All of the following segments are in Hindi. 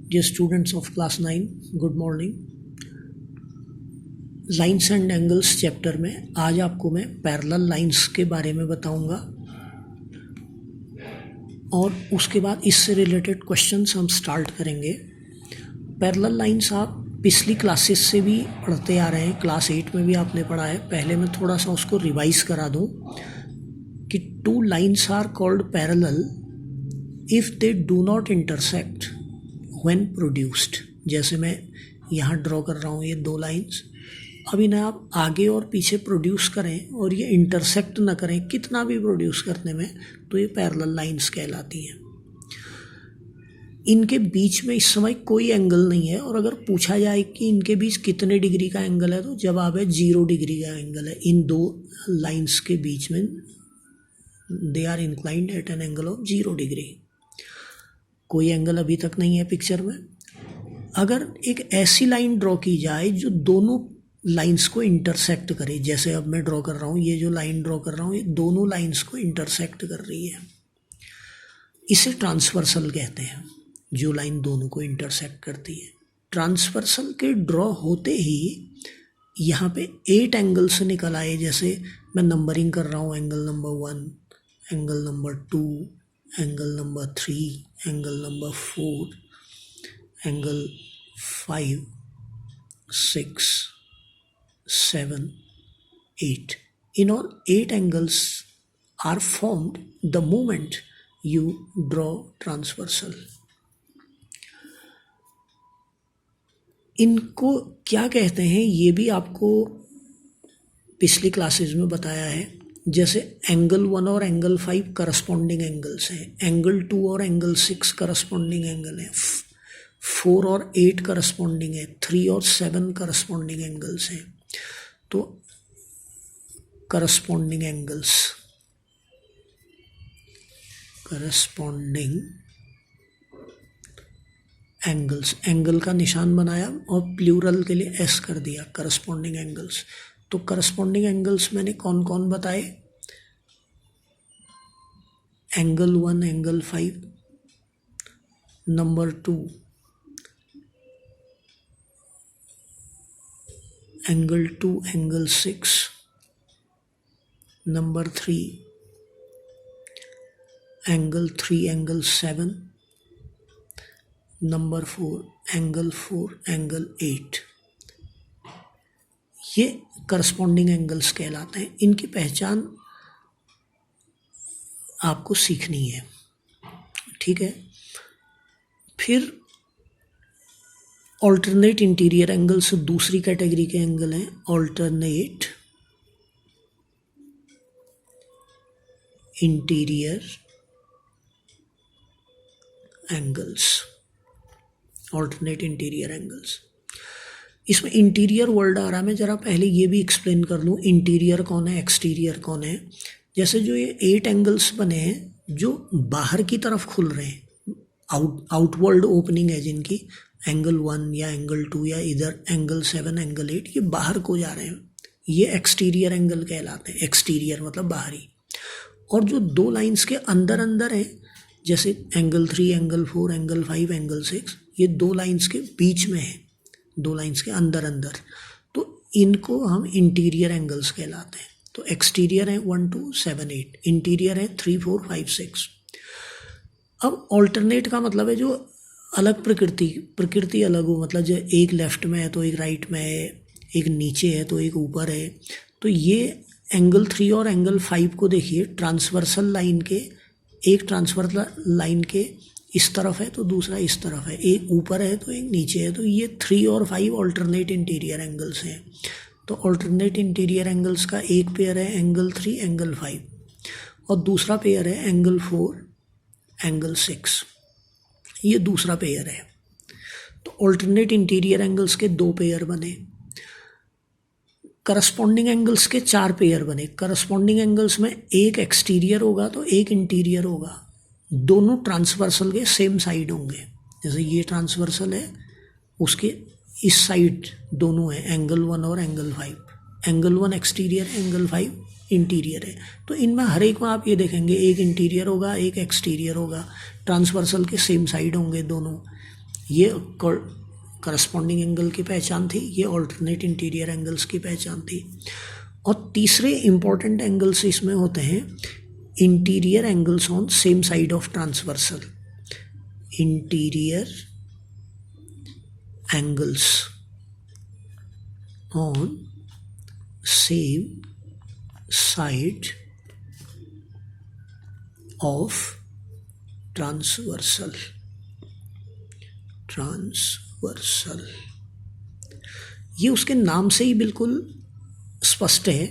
Dear students of class 9, good morning. Lines and angles chapter में आज आपको मैं पैरेलल लाइन्स के बारे में बताऊंगा और उसके बाद इससे रिलेटेड क्वेश्चंस हम स्टार्ट करेंगे। पैरेलल लाइन्स आप पिछली क्लासेस से भी पढ़ते आ रहे हैं, क्लास 8 में भी आपने पढ़ा है। पहले मैं थोड़ा सा उसको रिवाइज करा दूं कि two lines are called parallel if they do not intersect when produced. जैसे मैं यहाँ ड्रॉ कर रहा हूँ ये दो लाइन्स, अब इन्हें आप आगे और पीछे प्रोड्यूस करें और ये इंटरसेक्ट ना करें कितना भी प्रोड्यूस करने में, तो ये पैरेलल लाइन्स कहलाती हैं। इनके बीच में इस समय कोई एंगल नहीं है, और अगर पूछा जाए कि इनके बीच कितने डिग्री का एंगल है तो जवाब है 0 डिग्री का एंगल है। इन दो लाइन्स के बीच में they are inclined at an angle of 0 degree. कोई एंगल अभी तक नहीं है पिक्चर में। अगर एक ऐसी लाइन ड्रॉ की जाए जो दोनों लाइंस को इंटरसेक्ट करे, जैसे अब मैं ड्रॉ कर रहा हूँ, ये जो लाइन ड्रॉ कर रहा हूँ ये दोनों लाइंस को इंटरसेक्ट कर रही है, इसे ट्रांसवर्सल कहते हैं। जो लाइन दोनों को इंटरसेक्ट करती है, ट्रांसवर्सल के ड्रॉ होते ही यहाँ पे 8 एंगल से निकल आए। जैसे मैं नंबरिंग कर रहा हूँ, angle number 1, angle number 2, angle number 3, angle number 4, angle 5, 6, 7, 8. In all, 8 angles are formed the moment you draw transversal. इनको क्या कहते हैं ये भी आपको पिछली क्लासेस में बताया है। जैसे एंगल 1 और एंगल 5 करस्पॉन्डिंग एंगल्स हैं, एंगल 2 और एंगल 6 करस्पॉन्डिंग एंगल है, 4 और 8 करस्पॉन्डिंग है, 3 और 7 करस्पॉन्डिंग एंगल्स हैं। तो करस्पॉन्डिंग एंगल्स, एंगल का निशान बनाया और प्लूरल के लिए एस कर दिया, करस्पॉन्डिंग एंगल्स। तो करस्पॉन्डिंग एंगल्स मैंने कौन कौन बताए? Angle 1 angle 5, number 2 angle 2 angle 6, number 3 angle 3 angle 7, number 4 angle 8। ये करस्पॉन्डिंग एंगल्स कहलाते हैं। इनकी पहचान आपको सीखनी है, ठीक है। फिर ऑल्टरनेट इंटीरियर एंगल्स दूसरी कैटेगरी के एंगल हैं। Alternate interior angles, alternate interior angles. इसमें इंटीरियर वर्ड आ रहा है, मैं ज़रा पहले ये भी एक्सप्लेन कर लूँ इंटीरियर कौन है, एक्सटीरियर कौन है। जैसे जो ये 8 एंगल्स बने हैं जो बाहर की तरफ खुल रहे हैं, आउटवर्ड ओपनिंग है जिनकी, एंगल 1 या एंगल 2 या इधर एंगल 7 एंगल 8, ये बाहर को जा रहे हैं, ये एक्सटीरियर एंगल कहलाते हैं। एक्सटीरियर मतलब बाहरी। और जो दो लाइंस के अंदर अंदर है, जैसे एंगल 3 एंगल 4 एंगल 5 एंगल 6, ये दो लाइंस के बीच में है, दो लाइंस के अंदर अंदर, तो इनको हम इंटीरियर एंगल्स कहलाते हैं। तो एक्सटीरियर है 1 2 7 8, इंटीरियर है 3 4 5 6। अब ऑल्टरनेट का मतलब है जो अलग प्रकृति अलग हो, मतलब जो एक लेफ्ट में है तो एक राइट में है, एक नीचे है तो एक ऊपर है। तो ये एंगल 3 और एंगल 5 को देखिए, ट्रांसवर्सल लाइन के, एक ट्रांसवर्सल लाइन के इस तरफ है तो दूसरा इस तरफ है, एक ऊपर है तो एक नीचे है। तो ये 3 और 5 ऑल्टरनेट इंटीरियर एंगल्स हैं। तो ऑल्टरनेट इंटीरियर एंगल्स का एक पेयर है एंगल 3 एंगल 5 और दूसरा पेयर है एंगल 4 एंगल 6, ये दूसरा पेयर है। तो ऑल्टरनेट इंटीरियर एंगल्स के 2 पेयर बने, करस्पॉन्डिंग एंगल्स के 4 पेयर बने। करस्पॉन्डिंग एंगल्स में एक एक्सटीरियर होगा तो एक इंटीरियर होगा, दोनों ट्रांसवर्सल के सेम साइड होंगे। जैसे ये ट्रांसवर्सल है, उसके इस साइड दोनों हैं, एंगल 1 और एंगल 5। एंगल 1 एक्सटीरियर है, एंगल 5 इंटीरियर है। तो इनमें हर एक में आप ये देखेंगे एक इंटीरियर होगा एक एक्सटीरियर होगा, ट्रांसवर्सल के सेम साइड होंगे दोनों। ये करस्पॉन्डिंग एंगल की पहचान थी, ये ऑल्टरनेट इंटीरियर एंगल्स की पहचान थी। और तीसरे इंपॉर्टेंट एंगल्स इसमें होते हैं interior angles on same side of transversal. Interior angles on same side of transversal. ये उसके नाम से ही बिल्कुल स्पष्ट है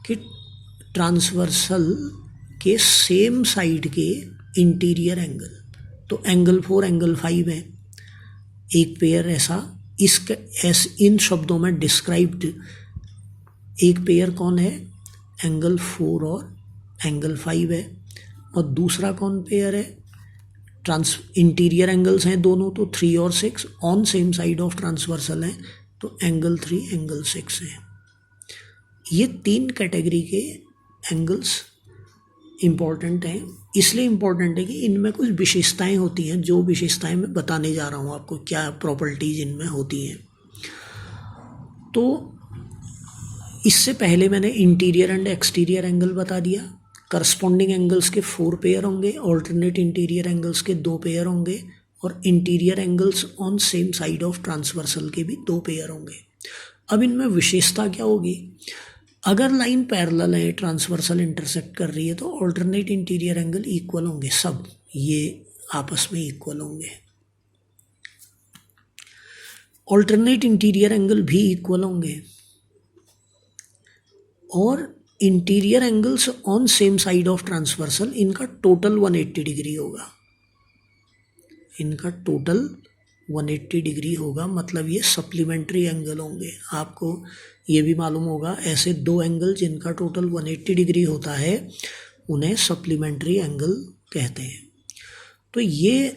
कि ट्रांसवर्सल के सेम साइड के इंटीरियर एंगल, तो एंगल 4 एंगल 5 है एक पेयर ऐसा, इन शब्दों में डिस्क्राइब्ड एक पेयर कौन है, एंगल 4 और एंगल 5 है। और दूसरा कौन पेयर है, इंटीरियर एंगल्स हैं दोनों, तो 3 और 6 on same side of transversal हैं, तो एंगल 3 एंगल 6 है। ये 3 कैटेगरी के एंगल्स इम्पॉर्टेंट हैं। इसलिए इम्पॉर्टेंट है कि इनमें कुछ विशेषताएं होती हैं, जो विशेषताएं मैं बताने जा रहा हूँ आपको, क्या प्रॉपर्टीज इनमें होती हैं। तो इससे पहले मैंने इंटीरियर एंड एक्सटीरियर एंगल बता दिया। करस्पॉन्डिंग एंगल्स के 4 पेयर होंगे, ऑल्टरनेट इंटीरियर एंगल्स के 2 पेयर होंगे, और interior angles on same side of transversal के भी 2 पेयर होंगे। अब इनमें विशेषता क्या होगी, अगर लाइन पैरेलल है, ट्रांसवर्सल इंटरसेक्ट कर रही है, तो ऑल्टरनेट इंटीरियर एंगल इक्वल होंगे, सब ये आपस में इक्वल होंगे। ऑल्टरनेट इंटीरियर एंगल भी इक्वल होंगे, और interior angles on same side of transversal, इनका टोटल 180 डिग्री होगा। इनका टोटल 180 डिग्री होगा, मतलब ये सप्लीमेंट्री एंगल होंगे। आपको ये भी मालूम होगा, ऐसे 2 एंगल जिनका टोटल 180 डिग्री होता है उन्हें सप्लीमेंट्री एंगल कहते हैं। तो ये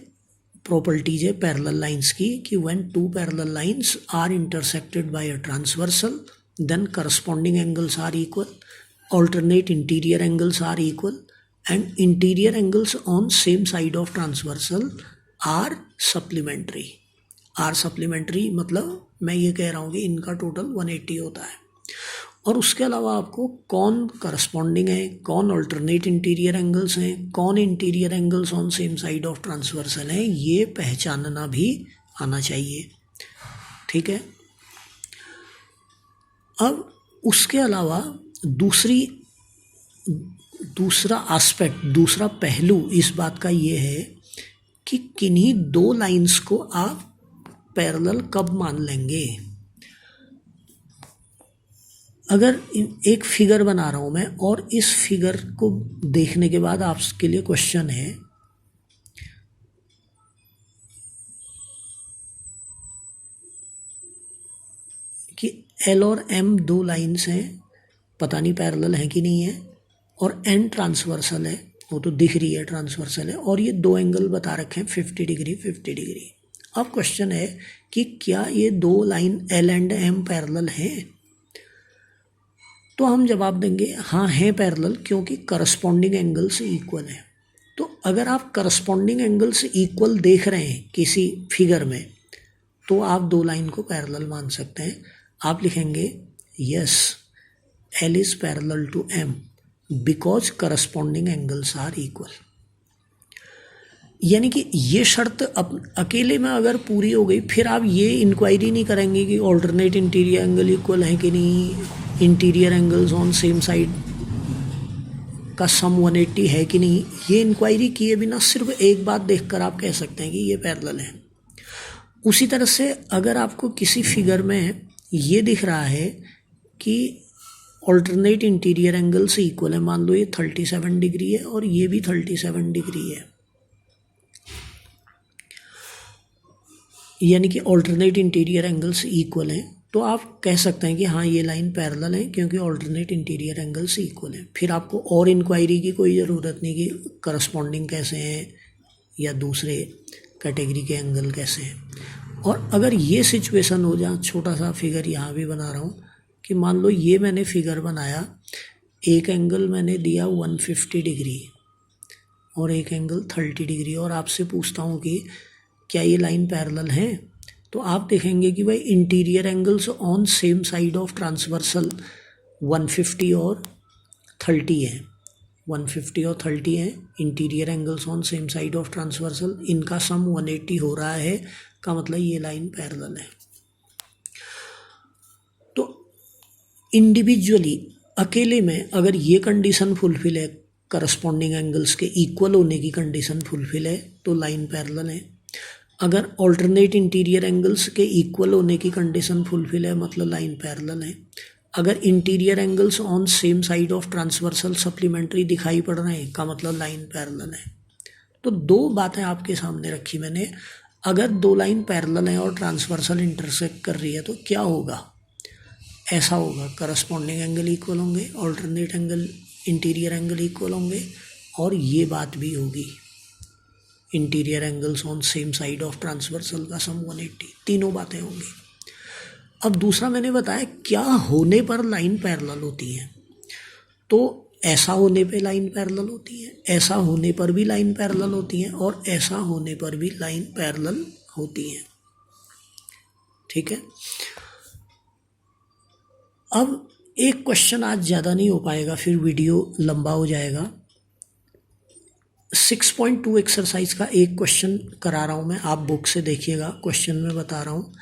प्रॉपर्टीज है पैरेलल लाइंस की कि when 2 parallel lines are intersected by a transversal, then corresponding angles are equal, alternate interior angles are equal, and interior angles on same side of transversal are supplementary। मतलब मैं ये कह रहा हूँ कि इनका टोटल 180 होता है। और उसके अलावा आपको कौन करस्पॉन्डिंग है, कौन अल्टरनेट इंटीरियर एंगल्स हैं, कौन interior angles on same side of transversal हैं, ये पहचानना भी आना चाहिए। ठीक है। अब उसके अलावा दूसरा एस्पेक्ट, दूसरा पहलू इस बात का ये है कि किन्हीं 2 लाइंस को आप पैरेलल कब मान लेंगे। अगर एक फिगर बना रहा हूं मैं, और इस फिगर को देखने के बाद आपके लिए क्वेश्चन है कि एल और एम 2 लाइंस हैं, पता नहीं पैरेलल है कि नहीं है, और एन ट्रांसवर्सल है, वो तो दिख रही है ट्रांसवर्सल है, और ये 2 एंगल बता रखे हैं 50 डिग्री 50 डिग्री। अब क्वेश्चन है कि क्या ये 2 line L and M parallel हैं, तो हम जवाब देंगे हाँ है पैरेलल, क्योंकि करस्पॉन्डिंग एंगल से इक्वल है। तो अगर आप करस्पॉन्डिंग एंगल से इक्वल देख रहे हैं किसी फिगर में, तो आप 2 लाइन को पैरेलल मान सकते हैं। आप लिखेंगे yes, L is parallel to M because corresponding angles are equal। यानी कि ये शर्त अकेले में अगर पूरी हो गई, फिर आप ये इंक्वायरी नहीं करेंगे कि ऑल्टरनेट इंटीरियर एंगल इक्वल है कि नहीं, interior angles on same side का सम 180 है कि नहीं। ये इंक्वायरी किए बिना सिर्फ एक बात देखकर आप कह सकते हैं कि ये पैरेलल है। उसी तरह से अगर आपको किसी फिगर में ये दिख रहा है कि ऑल्टरनेट इंटीरियर एंगल से इक्वल है, मान लो ये 37 डिग्री है और ये भी 37 डिग्री है, यानी कि ऑल्टरनेट इंटीरियर एंगल से इक्वल है, तो आप कह सकते हैं कि हाँ ये लाइन पैरेलल है क्योंकि ऑल्टरनेट इंटीरियर एंगल से इक्वल है। फिर आपको और इंक्वायरी की कोई ज़रूरत नहीं कि करस्पॉन्डिंग कैसे हैं या दूसरे कैटेगरी के एंगल कैसे हैं। और अगर ये सिचुएशन हो जाए, छोटा सा फिगर यहाँ भी बना रहा हूँ कि मान लो ये मैंने फिगर बनाया, एक एंगल मैंने दिया 150 डिग्री और एक एंगल 30 डिग्री, और आपसे पूछता हूँ कि क्या ये लाइन पैरेलल है? तो आप देखेंगे कि भाई interior angles on same side of transversal 150 और 30 है, 150 और 30 है interior angles on same side of transversal, इनका सम 180 हो रहा है, का मतलब ये लाइन पैरेलल है। तो इंडिविजुअली अकेले में अगर ये कंडीशन फुलफिल है, करस्पॉन्डिंग एंगल्स के इक्वल होने की कंडीशन फुलफिल है, तो लाइन पैरेलल है। अगर ऑल्टरनेट इंटीरियर एंगल्स के इक्वल होने की कंडीशन फुलफिल है, मतलब लाइन पैरेलल है। अगर interior angles on same side of transversal supplementary दिखाई पड़ रहे हैं, का मतलब लाइन पैरेलल है। तो दो बातें आपके सामने रखी मैंने। अगर दो लाइन पैरेलल है और ट्रांसवर्सल इंटरसेक्ट कर रही है तो क्या होगा? ऐसा होगा, करस्पॉन्डिंग एंगल इक्वल होंगे, alternate angle interior angle equal होंगे, और ये बात भी होगी, interior angles on same side of transversal का सम 180, तीनों बातें होंगी। अब दूसरा मैंने बताया क्या होने पर लाइन पैरेलल होती है। तो ऐसा होने पे लाइन पैरेलल होती है, ऐसा होने पर भी लाइन पैरेलल होती है, और ऐसा होने पर भी लाइन पैरेलल होती है। ठीक है। अब एक क्वेश्चन आज ज़्यादा नहीं हो पाएगा, फिर वीडियो लंबा हो जाएगा। 6.2 एक्सरसाइज का एक क्वेश्चन करा रहा हूँ मैं, आप बुक से देखिएगा। क्वेश्चन में बता रहा हूँ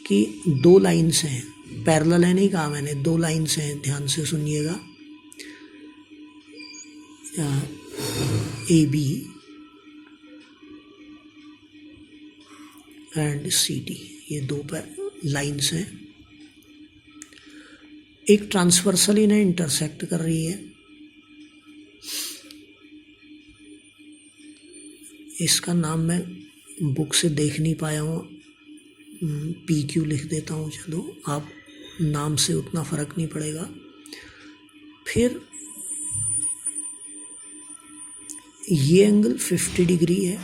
कि दो लाइन्स हैं, पैरेलल है नहीं कहा मैंने, दो लाइन्स हैं, ध्यान से सुनिएगा। AB एंड CD, ये दो लाइन्स हैं। एक ट्रांसवर्सल इन्हें इंटरसेक्ट कर रही है। इसका नाम मैं बुक से देख नहीं पाया हूँ, PQ लिख देता हूँ, चलो आप नाम से उतना फ़र्क नहीं पड़ेगा। फिर ये एंगल 50 डिग्री है,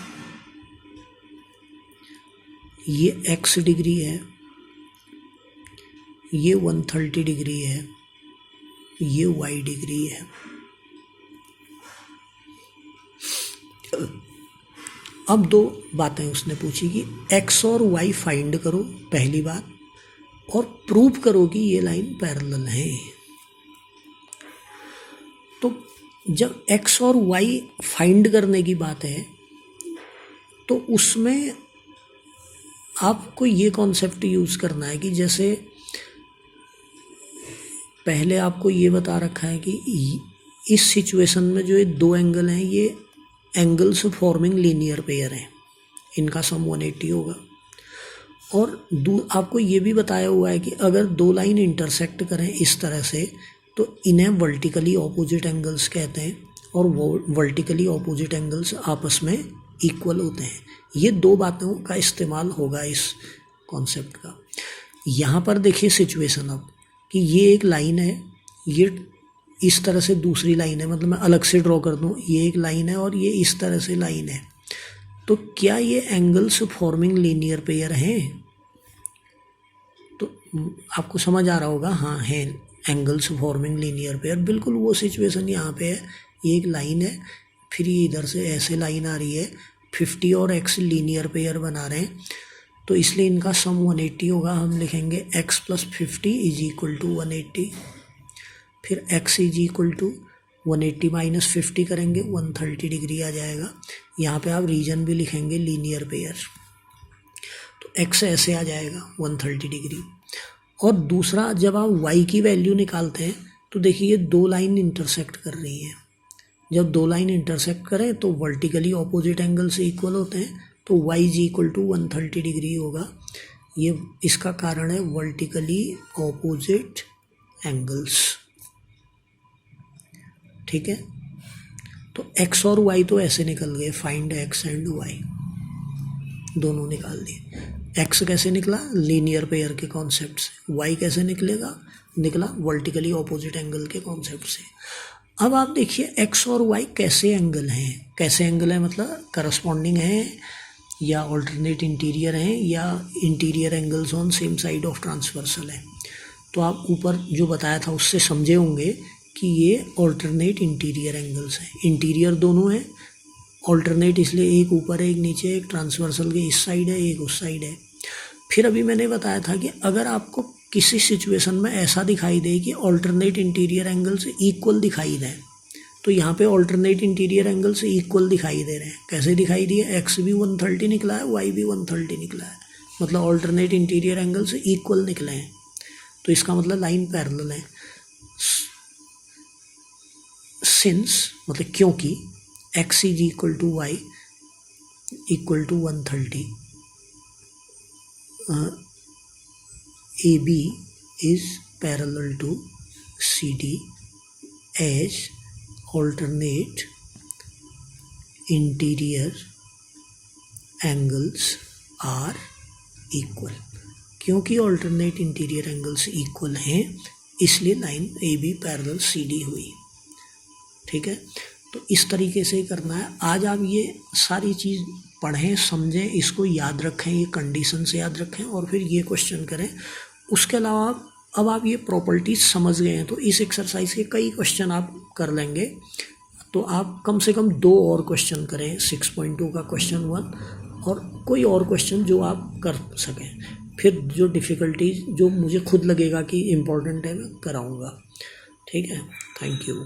ये X डिग्री है, ये 130 डिग्री है, ये Y डिग्री है। अब दो बातें उसने पूछी कि X और Y फाइंड करो, पहली बात, और प्रूव करो कि ये लाइन पैरेलल है। तो जब X और Y फाइंड करने की बात है तो उसमें आपको ये कॉन्सेप्ट यूज़ करना है कि जैसे पहले आपको ये बता रखा है कि इस सिचुएशन में जो ये दो एंगल हैं, ये एंगल्स फॉर्मिंग लीनियर पेयर हैं, इनका सम 180 होगा। और आपको ये भी बताया हुआ है कि अगर दो लाइन इंटरसेक्ट करें इस तरह से तो इन्हें वर्टिकली ऑपोजिट एंगल्स कहते हैं, और वो वर्टिकली ऑपोजिट एंगल्स आपस में इक्वल होते हैं। ये दो बातों का इस्तेमाल होगा इस कॉन्सेप्ट का। यहाँ पर देखिए सिचुएशन अब कि ये एक लाइन है, ये इस तरह से दूसरी लाइन है, मतलब मैं अलग से ड्रॉ कर दूँ, ये एक लाइन है और ये इस तरह से लाइन है। तो क्या ये एंगल्स फॉर्मिंग लीनियर पेयर हैं? तो आपको समझ आ रहा होगा, हाँ हैं, एंगल्स फॉर्मिंग लीनियर पेयर। बिल्कुल वो सिचुएशन यहाँ पे है, ये एक लाइन है, फिर ये इधर से ऐसे लाइन आ रही है, 50 और X लीनियर पेयर बना रहे हैं, तो इसलिए इनका सम 180 होगा। हम लिखेंगे X + 50 = 180, फिर X = 180 - 50 करेंगे, 130 डिग्री आ जाएगा। यहाँ पे आप रीजन भी लिखेंगे लीनियर पेयर, तो X ऐसे आ जाएगा 130 डिग्री। और दूसरा, जब आप Y की वैल्यू निकालते हैं तो देखिए दो लाइन इंटरसेक्ट कर रही हैं। जब दो लाइन इंटरसेक्ट करें तो वर्टिकली ऑपोजिट एंगल से इक्वल होते हैं, तो Y = 130 डिग्री होगा। ये इसका कारण है वर्टिकली ऑपोजिट एंगल्स। ठीक है, तो X और Y तो ऐसे निकल गए, फाइंड X एंड Y, दोनों निकाल दिए। X कैसे निकला? लीनियर पेयर के कॉन्सेप्ट से। Y कैसे निकला वर्टिकली ऑपोजिट एंगल के कॉन्सेप्ट से। अब आप देखिए X और Y कैसे एंगल हैं, कैसे एंगल है मतलब करस्पॉन्डिंग हैं या ऑल्टरनेट इंटीरियर हैं या interior angles on same side of transversal है। तो आप ऊपर जो बताया था उससे समझे होंगे कि ये ऑल्टरनेट इंटीरियर एंगल्स हैं, इंटीरियर दोनों हैं, ऑल्टरनेट इसलिए एक ऊपर है एक नीचे है, एक ट्रांसवर्सल के इस साइड है एक उस साइड है। फिर अभी मैंने बताया था कि अगर आपको किसी सिचुएशन में ऐसा दिखाई दे कि ऑल्टरनेट इंटीरियर एंगल्स इक्वल दिखाई दें, तो यहाँ पे ऑल्टरनेट इंटीरियर एंगल्स इक्वल दिखाई दे रहे हैं। कैसे दिखाई दिए, एक्स भी 130 निकला है, वाई भी 130 निकला है, मतलब ऑल्टरनेट इंटीरियर एंगल्स इक्वल निकले हैं, तो इसका मतलब लाइन पैरेलल है। सिंस मतलब क्योंकि X is equal to Y equal to 130, AB is parallel to CD as alternate interior angles are equal। क्योंकि alternate interior angles equal हैं इसलिए लाइन AB पैरेलल CD हुई। ठीक है, तो इस तरीके से करना है। आज आप ये सारी चीज़ पढ़ें, समझें, इसको याद रखें, ये कंडीशन से याद रखें और फिर ये क्वेश्चन करें। उसके अलावा अब आप ये प्रॉपर्टीज समझ गए हैं तो इस एक्सरसाइज के कई क्वेश्चन आप कर लेंगे। तो आप कम से कम 2 और क्वेश्चन करें, 6.2 का क्वेश्चन 1 और कोई और क्वेश्चन जो आप कर सकें। फिर जो डिफ़िकल्टीज जो मुझे खुद लगेगा कि इम्पोर्टेंट है मैं कराऊँगा। ठीक है, थैंक यू।